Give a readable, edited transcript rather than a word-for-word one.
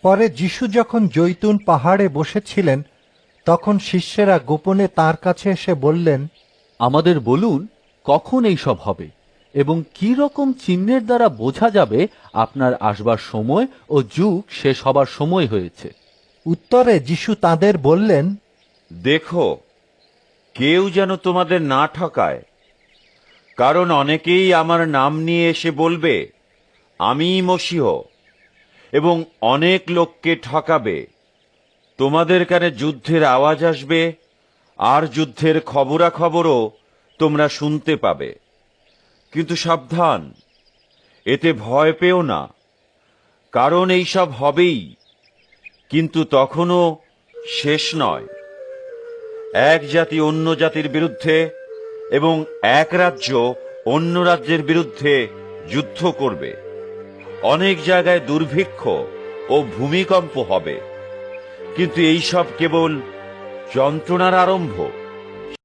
পরে যিশু যখন জৈতুন পাহাড়ে বসেছিলেন, তখন শিষ্যেরা গোপনে তাঁর কাছে এসে বললেন, আমাদের বলুন, কখন এই সব হবে এবং কি রকম চিহ্নের দ্বারা বোঝা যাবে আপনার আসবার সময় ও যুগ শেষ হবার সময় হয়েছে? উত্তরে যিশু তাদের বললেন, দেখো, কেউ যেন তোমাদের না ঠকায়, কারণ অনেকেই আমার নাম নিয়ে এসে বলবে, আমিই মসীহ, এবং অনেক লোককে ঠকাবে। তোমাদের কানে যুদ্ধের আওয়াজ আসবে, আর যুদ্ধের খবরাখবরও তোমরা শুনতে পাবে। কিন্তু সাবধান, এতে ভয় পেও না, কারণ এই সব হবেই, কিন্তু তখনও শেষ নয়। এক জাতি অন্য জাতির বিরুদ্ধে এবং এক রাজ্য অন্য রাজ্যের বিরুদ্ধে যুদ্ধ করবে। অনেক জায়গায় দুর্ভিক্ষ ও ভূমিকম্প হবে, কিন্তু এই সব কেবল যন্ত্রণার আরম্ভ।